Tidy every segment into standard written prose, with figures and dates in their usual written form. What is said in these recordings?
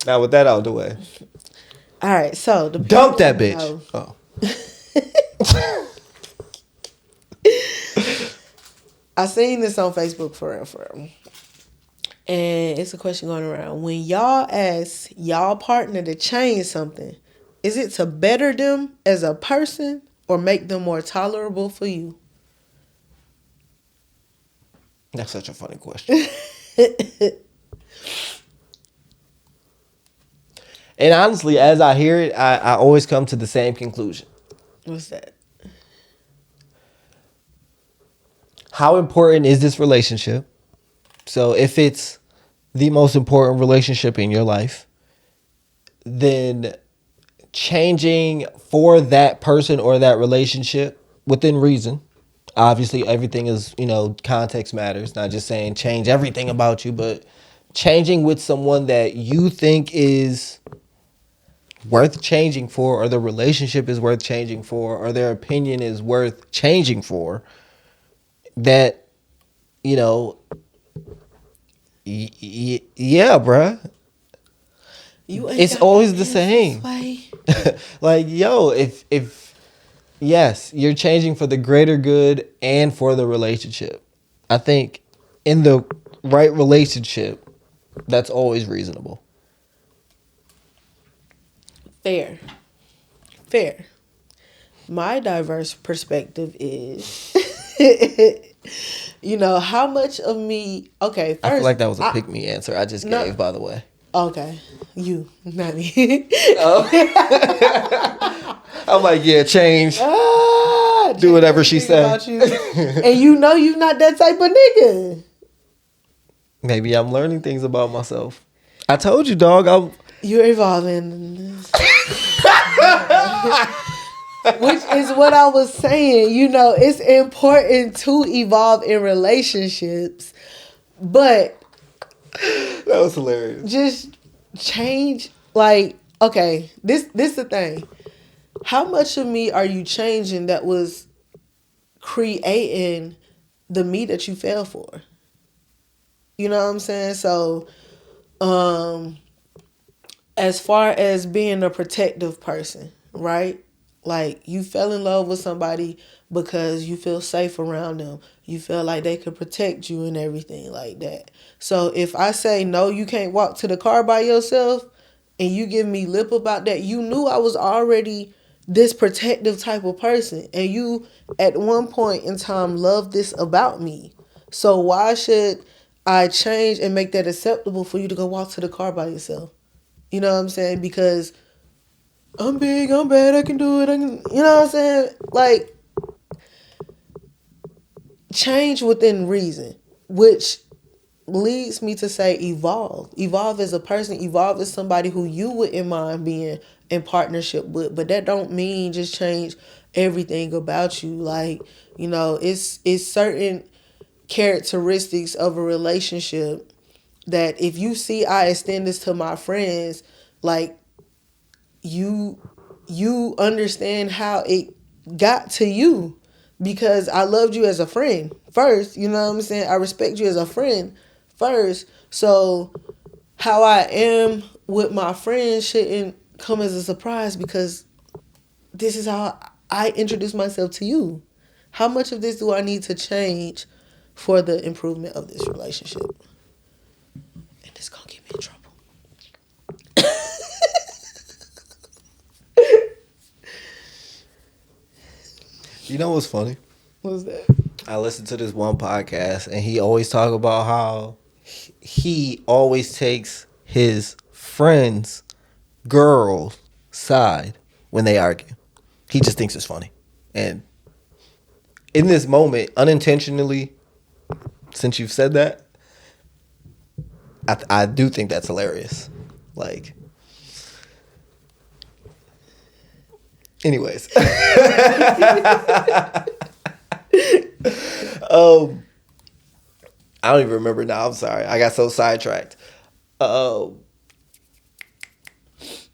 Now with that out the way, All right, so the dump people that wanna bitch. know. Oh, I seen this on Facebook for real. And it's a question going around. When y'all ask y'all partner to change something, is it to better them as a person or make them more tolerable for you? that's such a funny question. And honestly, as I hear it, I always come to the same conclusion. What's that? How important is this relationship? So if it's the most important relationship in your life, then changing for that person or that relationship within reason. Obviously, everything is, context matters. Not just saying change everything about you, but changing with someone that you think is worth changing for, or the relationship is worth changing for, or their opinion is worth changing for, that, you know, yeah, bruh. You ain't It's got no always the answers, same. Sway. Like, yo, if yes, you're changing for the greater good and for the relationship. I think in the right relationship, that's always reasonable. Fair. Fair. My diverse perspective is, how much of me. Okay, I feel first, like that was a pick me answer I just no. gave, by the way. Okay, you, not me. I'm like, yeah, change. Do Just whatever she think say. about you, and you not that type of nigga. Maybe I'm learning things about myself. I told you, dog. You're evolving. Which is what I was saying. It's important to evolve in relationships, but That was hilarious. just change. Like, okay, this the thing. How much of me are you changing that was creating the me that you fell for? You know what I'm saying? So, um, as far as being a protective person, right? Like, you fell in love with somebody because you feel safe around them. You feel like they could protect you and everything like that. So if I say no, you can't walk to the car by yourself, and you give me lip about that, you knew I was already this protective type of person, and you at one point in time loved this about me. So why should I change and make that acceptable for you to go walk to the car by yourself? You know what I'm saying? Because I'm big, I'm bad, I can do it. You know what I'm saying? Like, change within reason, which leads me to say evolve. Evolve as a person, evolve as somebody who you wouldn't mind being in partnership with. But that don't mean just change everything about you. Like, it's certain characteristics of a relationship that if you see I extend this to my friends, like, you understand how it got to you, because I loved you as a friend first. You know what I'm saying? I respect you as a friend first. So how I am with my friends shouldn't come as a surprise, because this is how I introduce myself to you. How much of this do I need to change for the improvement of this relationship? And it's gonna get me in trouble. You know what's funny? What's that? I listened to this one podcast, and he always talk about how he always takes his friends' girl side when they argue. He just thinks it's funny. And in this moment, unintentionally, since you've said that, I do think that's hilarious. Like, anyways. I don't even remember now. I'm sorry. I got so sidetracked.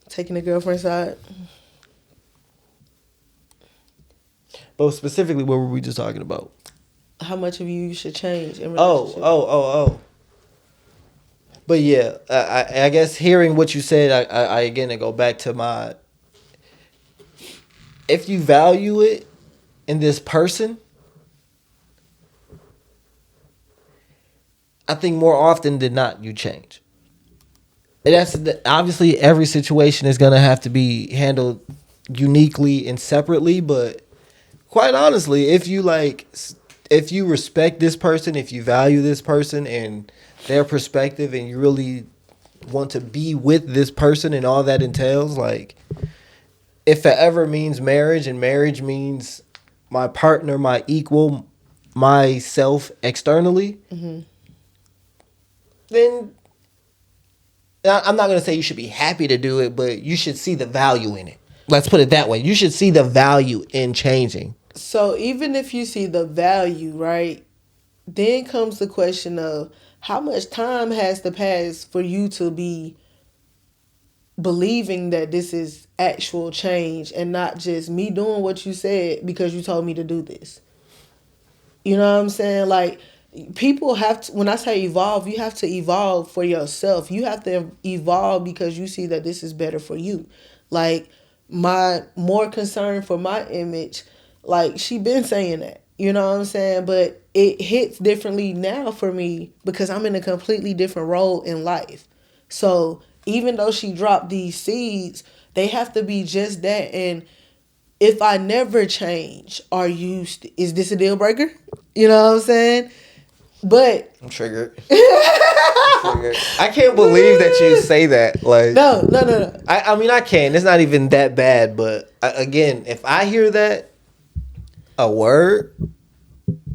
Taking the girlfriend side. But specifically, what were we just talking about? How much of you should change in Oh, relationship? oh, oh, oh. But yeah, I guess hearing what you said, I again I go back to my. If you value it in this person, I think more often than not you change. And that's obviously every situation is gonna have to be handled uniquely and separately. But quite honestly, if you respect this person, if you value this person and their perspective, and you really want to be with this person and all that entails, like if it ever means marriage and marriage means my partner, my equal, myself externally, then I'm not going to say you should be happy to do it, but you should see the value in it. Let's put it that way. You should see the value in changing. So even if you see the value, right, then comes the question of how much time has to pass for you to be believing that this is actual change and not just me doing what you said because you told me to do this. You know what I'm saying? Like, people have to, when I say evolve, you have to evolve for yourself. You have to evolve because you see that this is better for you. Like, my more concern for my image, like, she been saying that. You know what I'm saying? But it hits differently now for me because I'm in a completely different role in life. So even though she dropped these seeds, they have to be just that. And if I never change, is this a deal breaker? You know what I'm saying? But I'm triggered. I can't believe that you say that. Like, no. I mean, I can. It's not even that bad. But again, if I hear that, a word,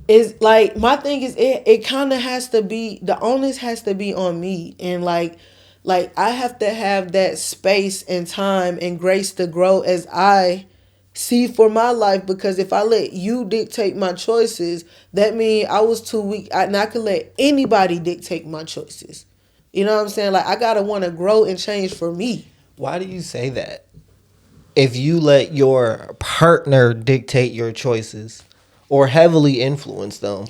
It's like, my thing is, it kind of has to be, the onus has to be on me. And like I have to have that space and time and grace to grow as I see for my life. Because if I let you dictate my choices, that means I was too weak. And I could let anybody dictate my choices. You know what I'm saying? Like, I gotta want to grow and change for me. why do you say that? If you let your partner dictate your choices or heavily influence them,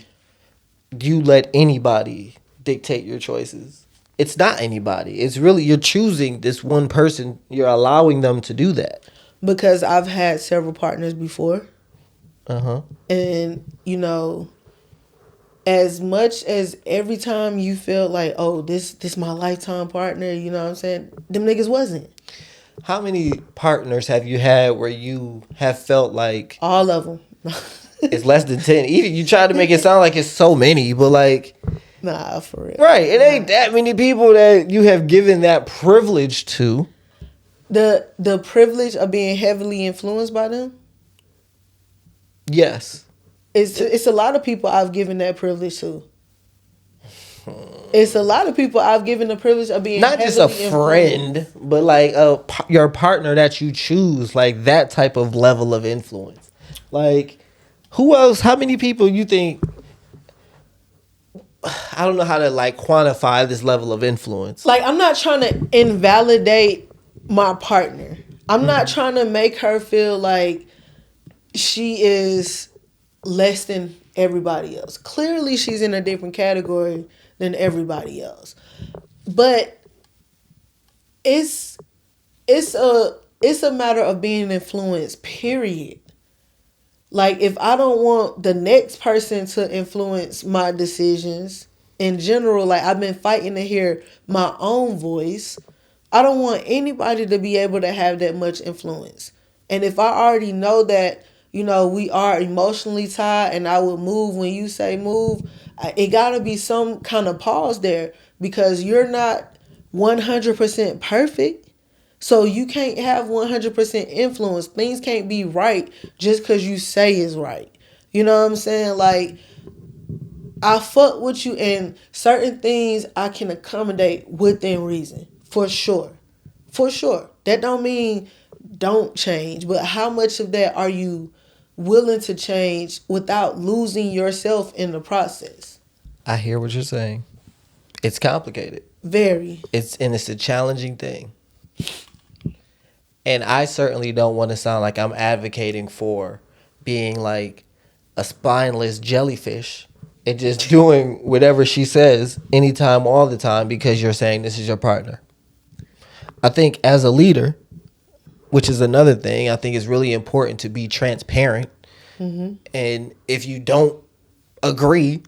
you let anybody dictate your choices. It's not anybody. It's really you're choosing this one person. You're allowing them to do that. Because I've had several partners before. Uh-huh. And, you know, as much as every time you feel like, oh, this my lifetime partner, you know what I'm saying? Them niggas wasn't. How many partners have you had where you have felt like All of them. it's less than 10? Even you try to make it sound like it's so many, but like, Nah, for real. right, it ain't that many people that you have given that privilege to. The privilege of being heavily influenced by them, Yes. it's a lot of people I've given that privilege to. It's a lot of people I've given the privilege of being Not just a heavily friend, influenced. but like your partner that you choose, like that type of level of influence. Like, who else? How many people you think? I don't know how to like quantify this level of influence. Like, I'm not trying to invalidate my partner. I'm not trying to make her feel like she is less than everybody else. Clearly, she's in a different category than everybody else. But it's a matter of being influenced, period. Like, if I don't want the next person to influence my decisions in general, like, I've been fighting to hear my own voice. I don't want anybody to be able to have that much influence. And if I already know that, you know, we are emotionally tied and I will move when you say move, it got to be some kind of pause there because you're not 100% perfect. So you can't have 100% influence. Things can't be right just because you say it's right. You know what I'm saying? Like, I fuck with you, and certain things I can accommodate within reason. For sure. For sure. That don't mean don't change. But how much of that are you willing to change without losing yourself in the process? I hear what you're saying. It's complicated. Very. It's a challenging thing. And I certainly don't want to sound like I'm advocating for being like a spineless jellyfish and just doing whatever she says anytime, all the time, because you're saying this is your partner. I think as a leader, which is another thing, I think it's really important to be transparent. And if you don't agree,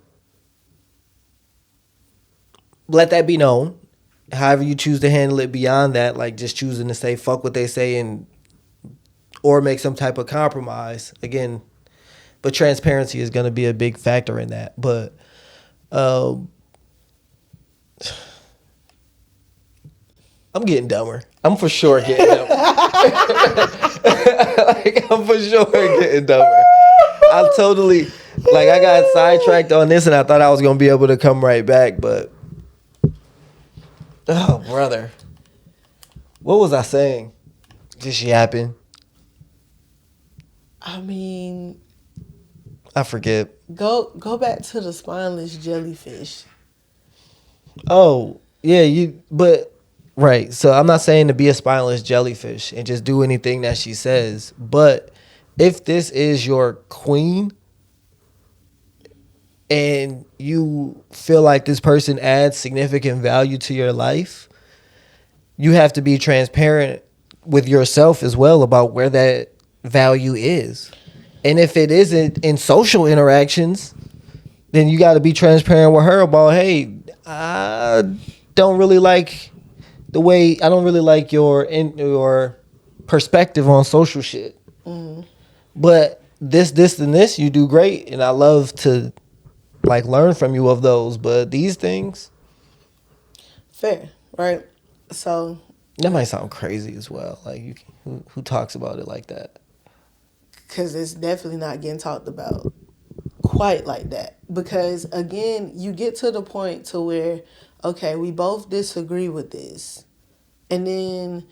let that be known. However you choose to handle it beyond that, like just choosing to say fuck what they say and or make some type of compromise. Again, but transparency is going to be a big factor in that. But I'm getting dumber. I'm for sure getting dumber. Like, I'm for sure getting dumber. I totally, like, I got sidetracked on this and I thought I was going to be able to come right back, but, oh, brother. What was I saying? Just yapping. I mean, I forget. go back to the spineless jellyfish. Oh, yeah, right. So I'm not saying to be a spineless jellyfish and just do anything that she says, but if this is your queen and you feel like this person adds significant value to your life, you have to be transparent with yourself as well about where that value is. And if it isn't in social interactions, then you got to be transparent with her about, hey, I don't really like your perspective on social shit. But this, and this, you do great, and I love to like learn from you of those. But these things, Fair, right? So that might sound crazy as well. Like, who talks about it like that? because it's definitely not getting talked about quite like that. Because again, you get to the point to where, okay, we both disagree with this, and then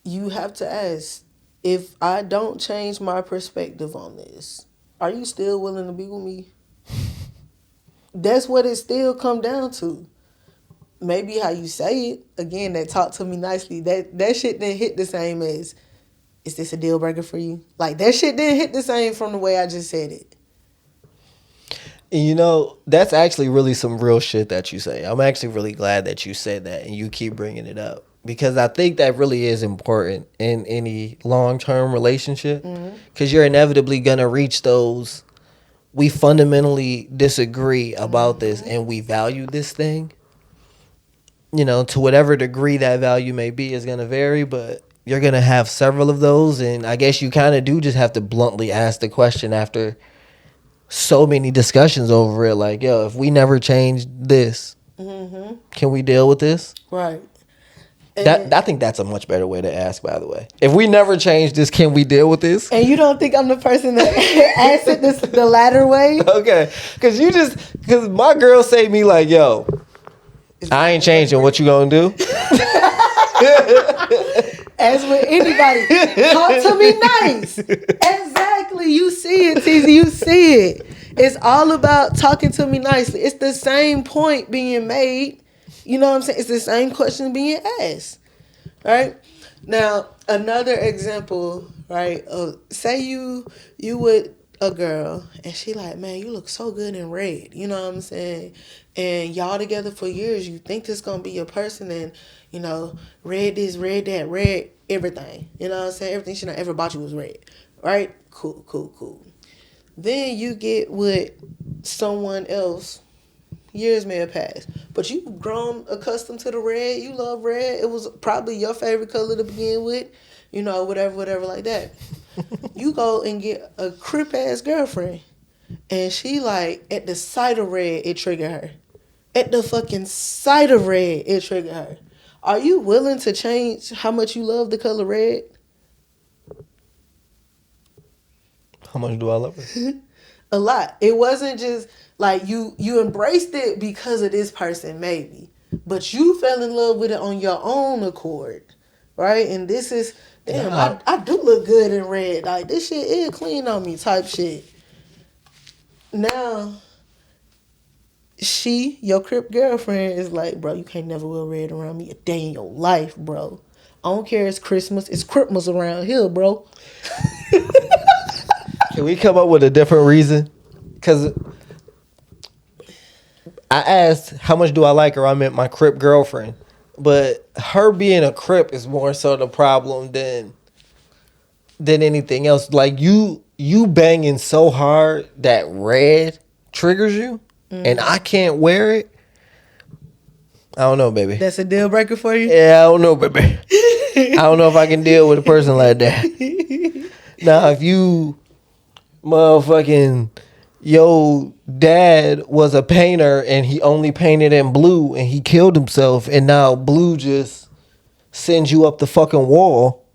you have to ask, if I don't change my perspective on this, are you still willing to be with me? That's what it still come down to. Maybe how you say it, again, that talk to me nicely, that shit didn't hit the same as, is this a deal breaker for you? Like, that shit didn't hit the same from the way I just said it. And you know, that's actually really some real shit that you say. I'm actually really glad that you said that and you keep bringing it up, because I think that really is important in any long-term relationship, because you're inevitably going to reach those, we fundamentally disagree about this and we value this thing. You know, to whatever degree that value may be is going to vary, but you're going to have several of those. And I guess you kind of do just have to bluntly ask the question after so many discussions over it. Like, yo, if we never change this, can we deal with this? Right. I think that's a much better way to ask, by the way. If we never change this, can we deal with this? And you don't think I'm the person that asked it the latter way? Okay. Because my girl say to me like, yo, I ain't changing. What you gonna do? As with anybody, talk to me nice. Exactly. You see it, Teasy. You see it. It's all about talking to me nicely. It's the same point being made. You know what I'm saying? It's the same question being asked. Right? Now, another example, right? Say you with a girl and she like, man, you look so good in red. You know what I'm saying? And y'all together for years, you think this gonna be your person, and you know, red this, red that, red everything. You know what I'm saying? Everything she ever bought you was red. Right? Cool. Then you get with someone else. Years may have passed, but you've grown accustomed to the red. You love red. It was probably your favorite color to begin with. You know, whatever like that. You go and get a crip ass girlfriend, and she like, at the sight of red, it triggered her. At the fucking sight of red, it triggered her. Are you willing to change how much you love the color red? How much do I love it? A lot. It wasn't just like you embraced it because of this person, maybe, but you fell in love with it on your own accord, right? And this is, damn, I do look good in red. Like, this shit is clean on me type shit. Now, your crip girlfriend is like, bro, you can't never wear red around me a day in your life, bro. I don't care, it's Christmas. It's Christmas around here, bro. Can we come up with a different reason? Because I asked how much do I like her. I meant my Crip girlfriend, but her being a Crip is more so the problem than anything else. Like you banging so hard that red triggers you, and I can't wear it. I don't know, baby. That's a deal breaker for you? Yeah, I don't know, baby. I don't know if I can deal with a person like that. Now, if you motherfucking yo dad was a painter and he only painted in blue and he killed himself and now blue just sends you up the fucking wall.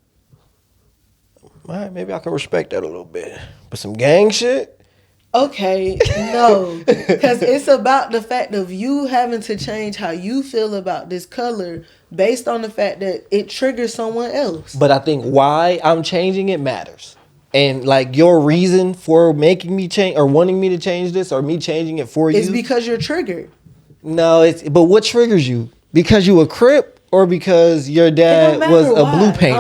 All right, maybe I can respect that a little bit. But some gang shit? Okay, no. Because it's about the fact of you having to change how you feel about this color based on the fact that it triggers someone else. But I think why I'm changing it matters. And like your reason for making me change or wanting me to change this or me changing it for you. It's because you're triggered. No, but what triggers you? Because you a Crip or because your It dad don't was matter a why. blue painter?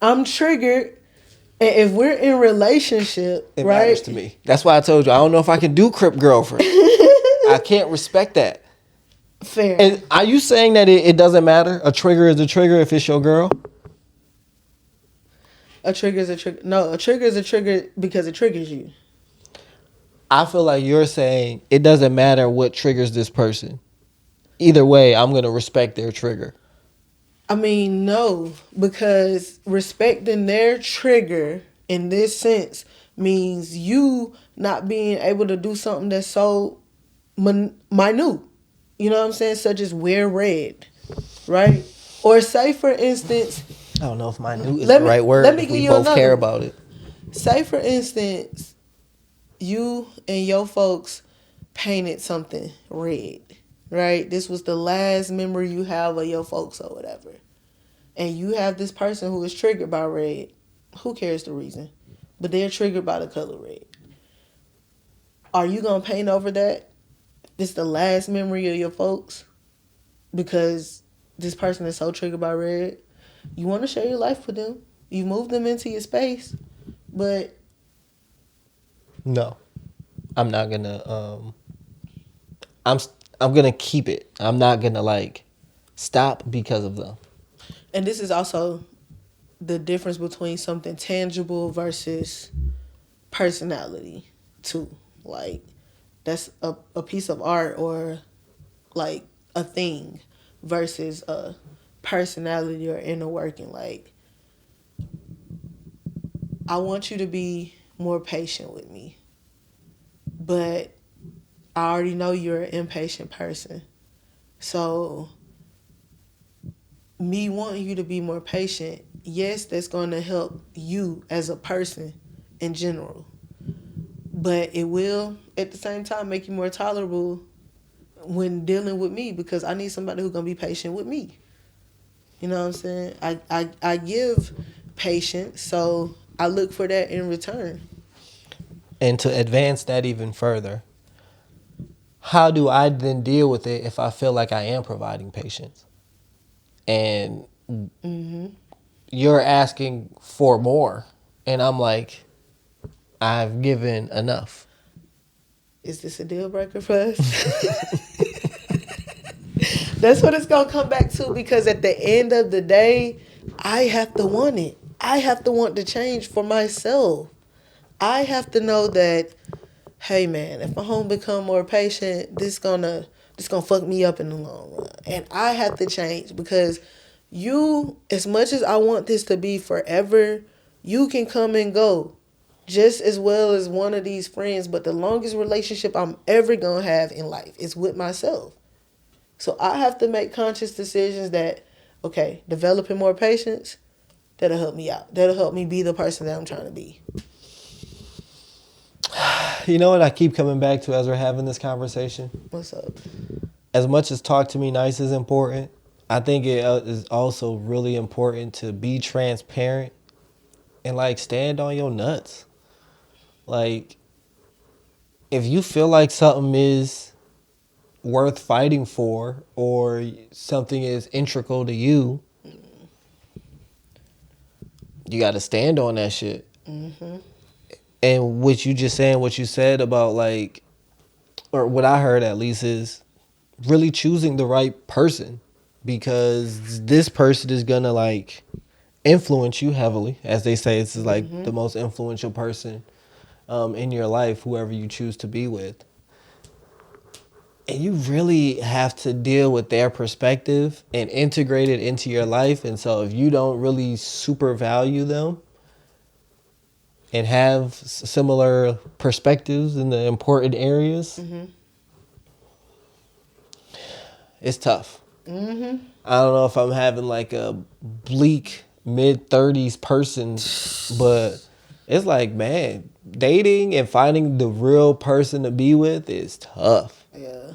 I'm triggered. And if we're in relationship, It right? matters to me. That's why I told you I don't know if I can do Crip girlfriend. I can't respect that. Fair. And are you saying that it doesn't matter? A trigger is a trigger if it's your girl? A trigger is a trigger. No, a trigger is a trigger because it triggers you. I feel like you're saying it doesn't matter what triggers this person. Either way, I'm going to respect their trigger. I mean, no, because respecting their trigger in this sense means you not being able to do something that's so minute. You know what I'm saying? Such as wear red, right? Or say, for instance, I don't know if minute is the right word. Let me if give we you both another care one. about it. Say, for instance, you and your folks painted something red, right? This was the last memory you have of your folks or whatever. And you have this person who is triggered by red. Who cares the reason? But they're triggered by the color red. Are you going to paint over that? This the last memory of your folks? Because this person is so triggered by red. You want to share your life with them. You move them into your space. But No. I'm not going to I'm going to keep it. I'm not going to like stop because of them. and this is also the difference between something tangible versus personality too. Like that's a piece of art or like a thing versus a personality or inner working. Like I want you to be more patient with me, but I already know you're an impatient person. So me wanting you to be more patient, yes, that's going to help you as a person in general. But it will, at the same time, make you more tolerable when dealing with me because I need somebody who's going to be patient with me. You know what I'm saying? I give patience, so I look for that in return. And to advance that even further, how do I then deal with it if I feel like I am providing patience? And you're asking for more. And I'm like, I've given enough. Is this a deal breaker for us? That's what it's going to come back to because at the end of the day, I have to want it. I have to want to change for myself. I have to know that, hey man, if my home become more patient, this gonna fuck me up in the long run. And I have to change because you, as much as I want this to be forever, you can come and go just as well as one of these friends. But the longest relationship I'm ever gonna have in life is with myself. So I have to make conscious decisions that, okay, developing more patience, that'll help me out. That'll help me be the person that I'm trying to be. You know what I keep coming back to as we're having this conversation? What's up? As much as talk to me nice is important, I think it is also really important to be transparent and like stand on your nuts. Like, if you feel like something is worth fighting for or something is integral to you, you got to stand on that shit. And what you just saying, what you said about like or what I heard at least, is really choosing the right person, because this person is gonna like influence you heavily. As they say, this is like the most influential person in your life, whoever you choose to be with. And you really have to deal with their perspective and integrate it into your life. And so if you don't really super value them and have similar perspectives in the important areas, it's tough. I don't know if I'm having like a bleak mid-30s person, but it's like, man, dating and finding the real person to be with is tough. Yeah.